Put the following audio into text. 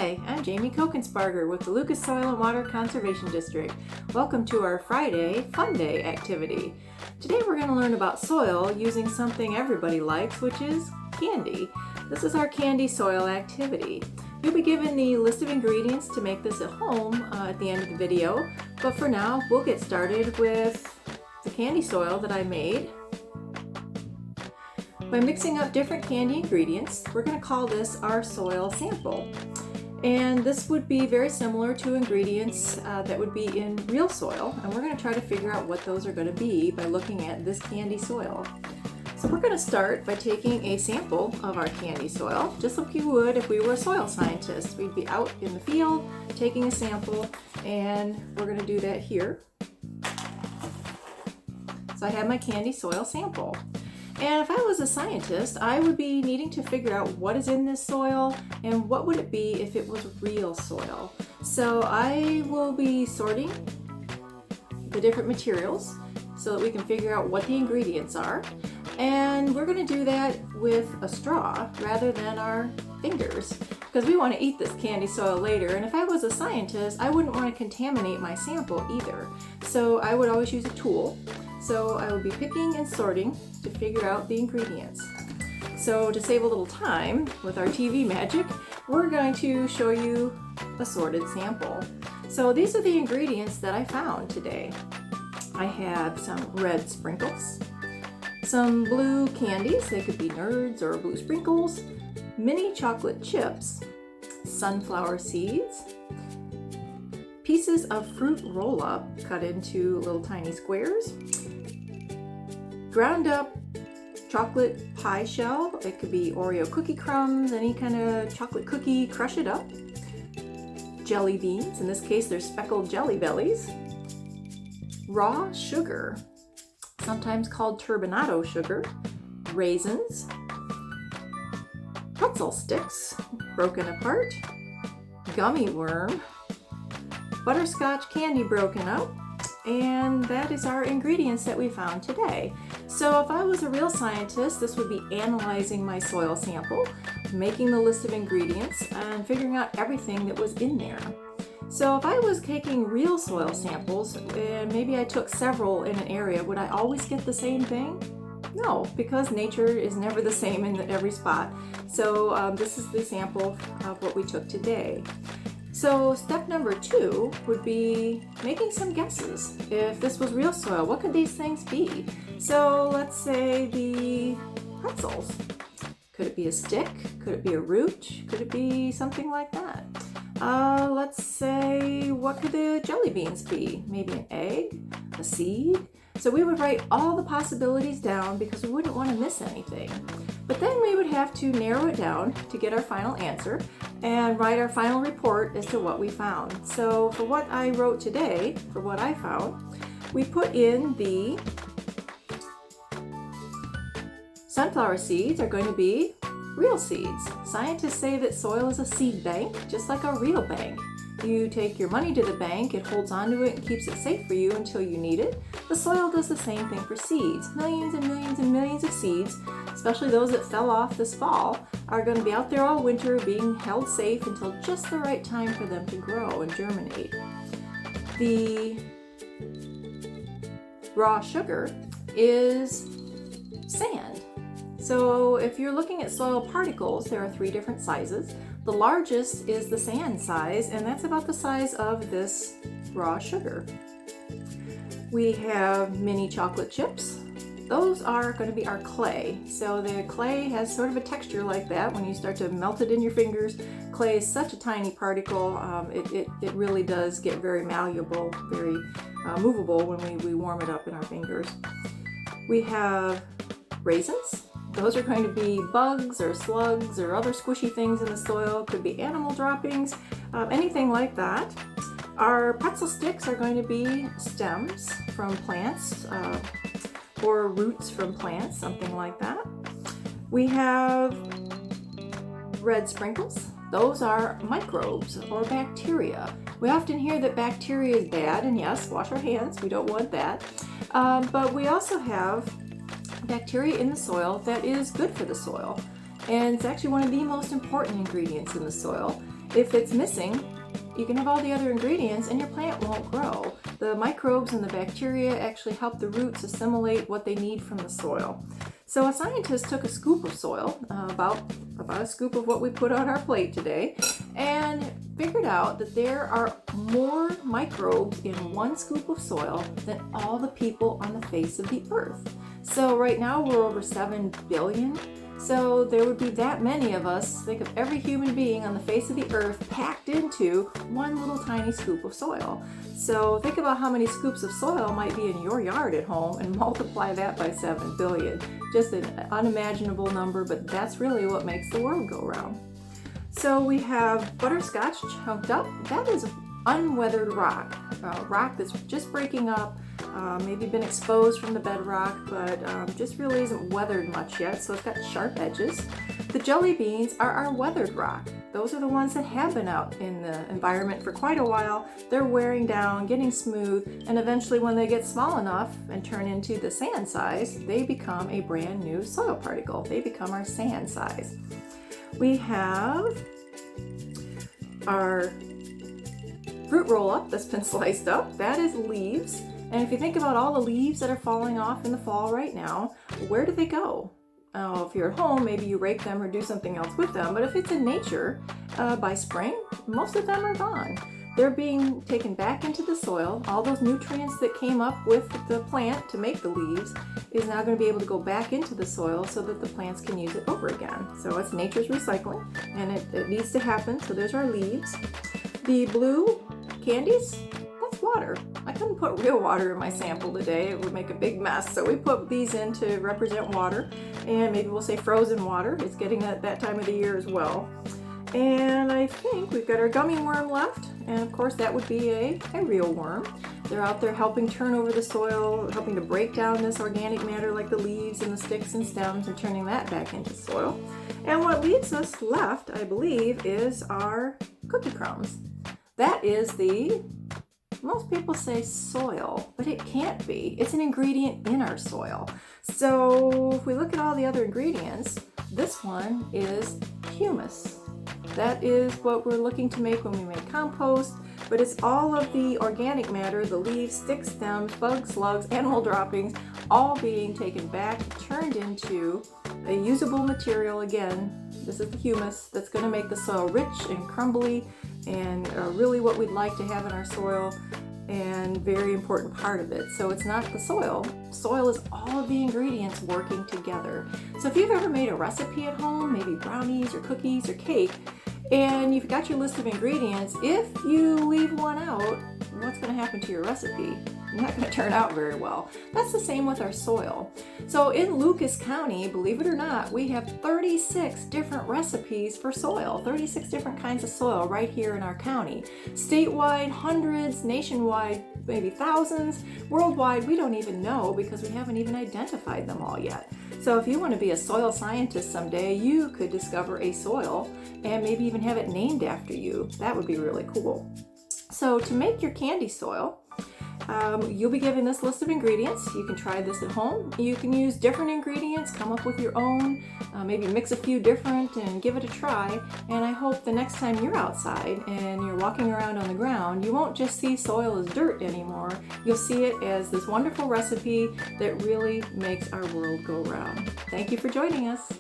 Hi, I'm Jamie Kokensparger with the Lucas Soil and Water Conservation District. Welcome to our Friday Fun Day activity. Today we're going to learn about soil using something everybody likes, which is candy. This is our candy soil activity. You'll be given the list of ingredients to make this at home at the end of the video, but for now we'll get started with the candy soil that I made. By mixing up different candy ingredients, we're going to call this our soil sample. And this would be very similar to ingredients that would be in real soil, and we're going to try to figure out what those are going to be by looking at this candy soil. So we're going to start by taking a sample of our candy soil, just like you would if we were a soil scientist. We'd be out in the field taking a sample, and we're going to do that here. So I have my candy soil sample. And if I was a scientist, I would be needing to figure out what is in this soil and what would it be if it was real soil. So I will be sorting the different materials so that we can figure out what the ingredients are. And we're going to do that with a straw rather than our fingers, because we want to eat this candy soil later. And if I was a scientist, I wouldn't want to contaminate my sample either. So I would always use a tool. So I will be picking and sorting to figure out the ingredients. So to save a little time with our TV magic, we're going to show you a sorted sample. So these are the ingredients that I found today. I have some red sprinkles, some blue candies, they could be Nerds or blue sprinkles, mini chocolate chips, sunflower seeds, pieces of fruit roll-up cut into little tiny squares, ground up chocolate pie shell, it could be Oreo cookie crumbs, any kind of chocolate cookie, crush it up, jelly beans, in this case they're speckled jelly bellies, raw sugar, sometimes called turbinado sugar, raisins, pretzel sticks broken apart, gummy worm, butterscotch candy broken up, and that is our ingredients that we found today. So if I was a real scientist, this would be analyzing my soil sample, making the list of ingredients, and figuring out everything that was in there. So if I was taking real soil samples, and maybe I took several in an area, would I always get the same thing? No, because nature is never the same in every spot. So this is the sample of what we took today. So step number 2 would be making some guesses. If this was real soil, what could these things be? So let's say the pretzels. Could it be a stick? Could it be a root? Could it be something like that? Let's say, what could the jelly beans be? Maybe an egg, a seed? So we would write all the possibilities down because we wouldn't want to miss anything. But then we would have to narrow it down to get our final answer and write our final report as to what we found. So for what I wrote today, for what I found, we put in the sunflower seeds are going to be real seeds. Scientists say that soil is a seed bank, just like a real bank. You take your money to the bank, it holds onto it and keeps it safe for you until you need it. The soil does the same thing for seeds. Millions and millions and millions of seeds, especially those that fell off this fall, are going to be out there all winter being held safe until just the right time for them to grow and germinate. The raw sugar is sand. So if you're looking at soil particles, there are 3 different sizes. The largest is the sand size, and that's about the size of this raw sugar. We have mini chocolate chips. Those are going to be our clay. So the clay has sort of a texture like that when you start to melt it in your fingers. Clay is such a tiny particle, it really does get very malleable, very movable when we warm it up in our fingers. We have raisins. Those are going to be bugs or slugs or other squishy things in the soil. Could be animal droppings, anything like that. Our pretzel sticks are going to be stems from plants or roots from plants, something like that. We have red sprinkles. Those are microbes or bacteria. We often hear that bacteria is bad, and yes, wash our hands, we don't want that. But we also have bacteria in the soil that is good for the soil. And it's actually one of the most important ingredients in the soil. if it's missing, you can have all the other ingredients and your plant won't grow. The microbes and the bacteria actually help the roots assimilate what they need from the soil. So a scientist took a scoop of soil, about a scoop of what we put on our plate today, and figured out that there are more microbes in one scoop of soil than all the people on the face of the earth. So right now we're over 7 billion. So there would be that many of us, think of every human being on the face of the earth packed into one little tiny scoop of soil. So think about how many scoops of soil might be in your yard at home and multiply that by 7 billion. Just an unimaginable number, but that's really what makes the world go round. So we have butterscotch chunked up. That is unweathered rock, rock that's just breaking up, maybe been exposed from the bedrock, but just really isn't weathered much yet, so it's got sharp edges. The jelly beans are our weathered rock. Those are the ones that have been out in the environment for quite a while. They're wearing down, getting smooth, and eventually when they get small enough and turn into the sand size, they become a brand new soil particle. They become our sand size. We have our fruit roll-up that's been sliced up. That is leaves. And if you think about all the leaves that are falling off in the fall right now, where do they go? If you're at home, maybe you rake them or do something else with them. But if it's in nature, by spring, most of them are gone. They're being taken back into the soil. All those nutrients that came up with the plant to make the leaves is now going to be able to go back into the soil so that the plants can use it over again. So it's nature's recycling, and it needs to happen. So there's our leaves. The blue candies, that's water. I couldn't put real water in my sample today. It would make a big mess. So we put these in to represent water, and maybe we'll say frozen water. It's getting at that time of the year as well. And I think we've got our gummy worm left, and of course that would be a real worm. They're out there helping turn over the soil, helping to break down this organic matter like the leaves and the sticks and stems and turning that back into soil. And what leaves us left, I believe, is our cookie crumbs. That is most people say soil, but it can't be. It's an ingredient in our soil. So if we look at all the other ingredients, this one is humus. That is what we're looking to make when we make compost, but it's all of the organic matter, the leaves, sticks, stems, bugs, slugs, animal droppings, all being taken back, turned into a usable material again. This is the humus that's going to make the soil rich and crumbly and really what we'd like to have in our soil, and very important part of it. So it's not the soil. Soil is all of the ingredients working together. So if you've ever made a recipe at home, maybe brownies or cookies or cake, and you've got your list of ingredients, if you leave one out, what's going to happen to your recipe? It's not going to turn out very well. That's the same with our soil. So in Lucas County, believe it or not, we have 36 different recipes for soil, 36 different kinds of soil right here in our county. Statewide, hundreds, nationwide, maybe thousands. Worldwide, we don't even know because we haven't even identified them all yet. So if you want to be a soil scientist someday, you could discover a soil and maybe even have it named after you. That would be really cool. So to make your candy soil, you'll be given this list of ingredients. You can try this at home. You can use different ingredients, come up with your own, maybe mix a few different and give it a try. And I hope the next time you're outside and you're walking around on the ground, you won't just see soil as dirt anymore. You'll see it as this wonderful recipe that really makes our world go round. Thank you for joining us.